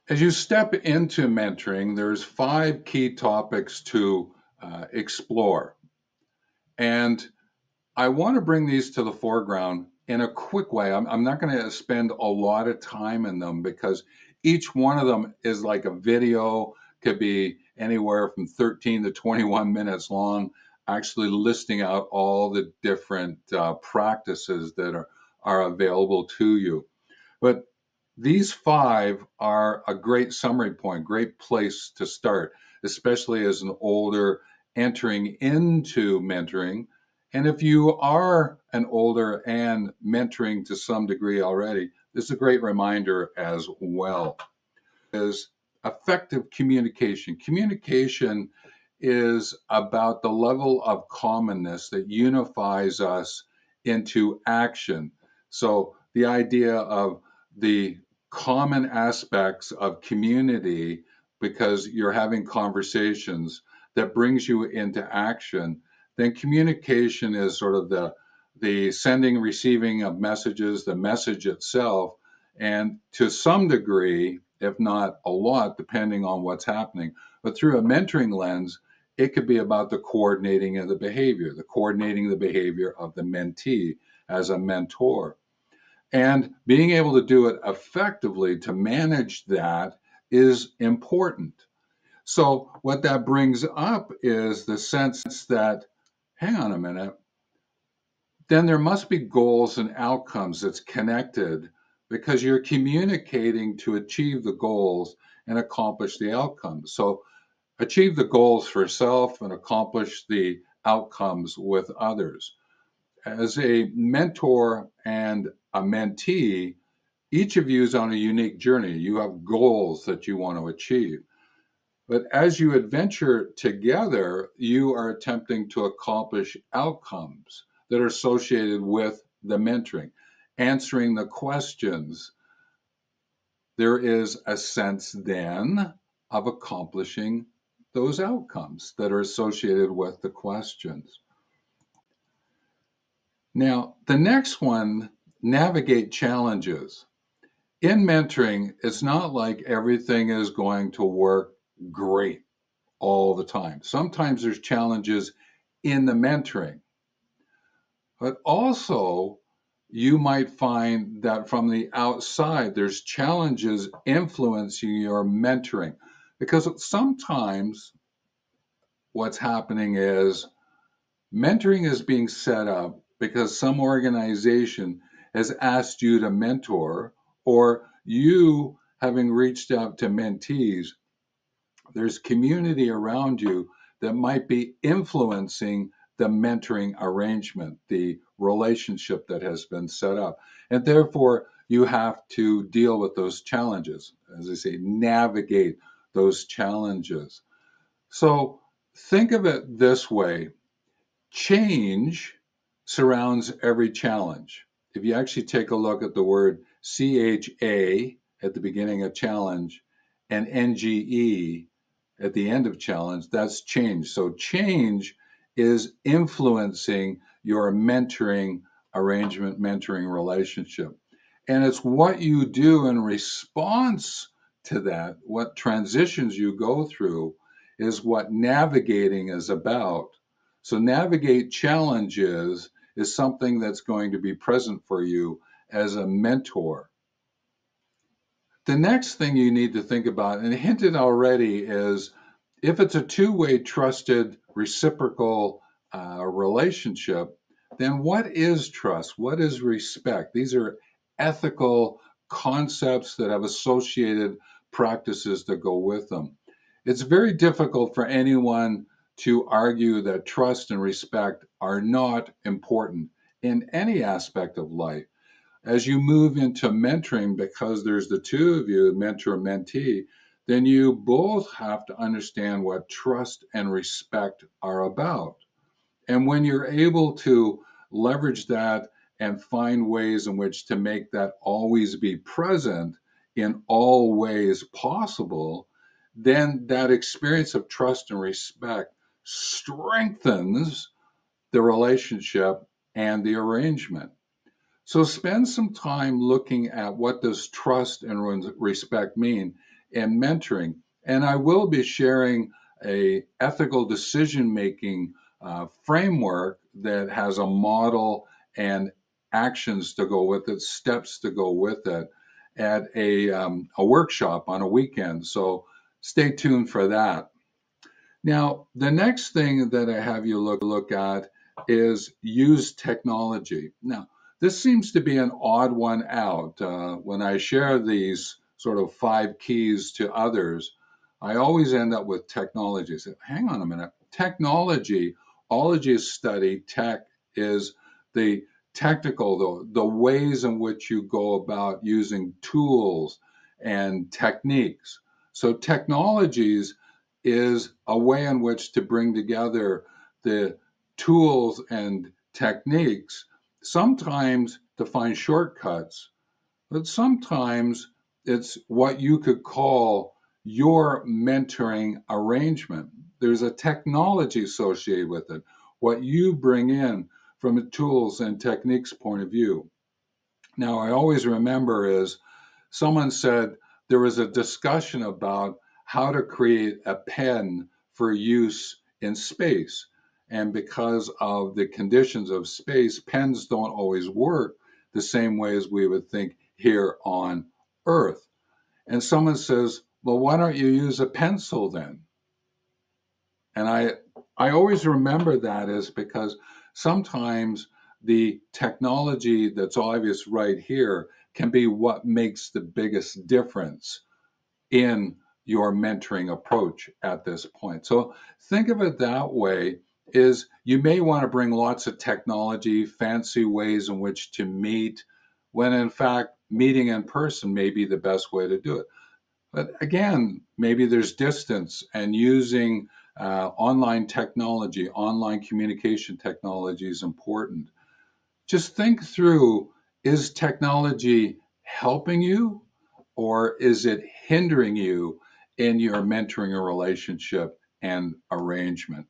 As you step into mentoring, there's 5 key topics to explore. And I want to bring these to the foreground in a quick way. I'm not going to spend a lot of time in them because each one of them is like a video, could be anywhere from 13 to 21 minutes long, actually listing out all the different practices that are available to you. But these 5 are a great summary point, great place to start, especially as an older entering into mentoring. And if you are an older and mentoring to some degree already, this is a great reminder as well. Is effective communication. Communication is about the level of commonness that unifies us into action. So the idea of the common aspects of community, because you're having conversations that brings you into action, then communication is sort of the sending, receiving of messages, the message itself, and to some degree, if not a lot, depending on what's happening. But through a mentoring lens, it could be about the coordinating of the coordinating the behavior of the mentee as a mentor. And being able to do it effectively to manage that is important. So, what that brings up is the sense that, hang on a minute, then there must be goals and outcomes that's connected because you're communicating to achieve the goals and accomplish the outcomes. So achieve the goals for self and accomplish the outcomes with others. As a mentor and a mentee, each of you is on a unique journey. You have goals that you want to achieve. But as you adventure together, you are attempting to accomplish outcomes that are associated with the mentoring, answering the questions. There is a sense then of accomplishing those outcomes that are associated with the questions. Now, the next one, navigate challenges. In mentoring, it's not like everything is going to work great all the time. Sometimes there's challenges in the mentoring, but also you might find that from the outside, there's challenges influencing your mentoring. Because sometimes what's happening is mentoring is being set up because some organization has asked you to mentor, or you having reached out to mentees, there's community around you that might be influencing the mentoring arrangement, the relationship that has been set up. And therefore, you have to deal with those challenges, as I say, navigate those challenges. So think of it this way: change surrounds every challenge. If you actually take a look at the word CHA at the beginning of challenge and NGE at the end of challenge, that's change. So change is influencing your mentoring arrangement, mentoring relationship. And it's what you do in response to that, what transitions you go through, is what navigating is about. So navigate challenges is something that's going to be present for you as a mentor. The next thing you need to think about, and hinted already, is if it's a two-way trusted reciprocal relationship, then what is trust? What is respect? These are ethical concepts that have associated practices that go with them. It's very difficult for anyone to argue that trust and respect are not important in any aspect of life. As you move into mentoring, because there's the two of you, mentor and mentee, then you both have to understand what trust and respect are about. And when you're able to leverage that and find ways in which to make that always be present in all ways possible, then that experience of trust and respect strengthens the relationship and the arrangement. So spend some time looking at what does trust and respect mean in mentoring. And I will be sharing a ethical decision-making framework that has a model and actions to go with it, steps to go with it at a workshop on a weekend. So stay tuned for that. Now, the next thing that I have you look at is use technology. Now, this seems to be an odd one out. When I share these sort of 5 keys to others, I always end up with technology. So, hang on a minute. Technology, ologists study tech is the technical, the ways in which you go about using tools and techniques. So technologies is a way in which to bring together the tools and techniques, sometimes to find shortcuts, but sometimes it's what you could call your mentoring arrangement. There's a technology associated with it, what you bring in from a tools and techniques point of view. Now, I always remember is someone said there was a discussion about how to create a pen for use in space. And because of the conditions of space, pens don't always work the same way as we would think here on Earth. And someone says, well, why don't you use a pencil then? And I always remember that is because sometimes the technology that's obvious right here can be what makes the biggest difference in your mentoring approach at this point. So think of it that way is you may want to bring lots of technology, fancy ways in which to meet, when in fact meeting in person may be the best way to do it. But again, maybe there's distance and using online technology, online communication technology is important. Just think through, is technology helping you or is it hindering you in your mentoring a relationship and arrangement?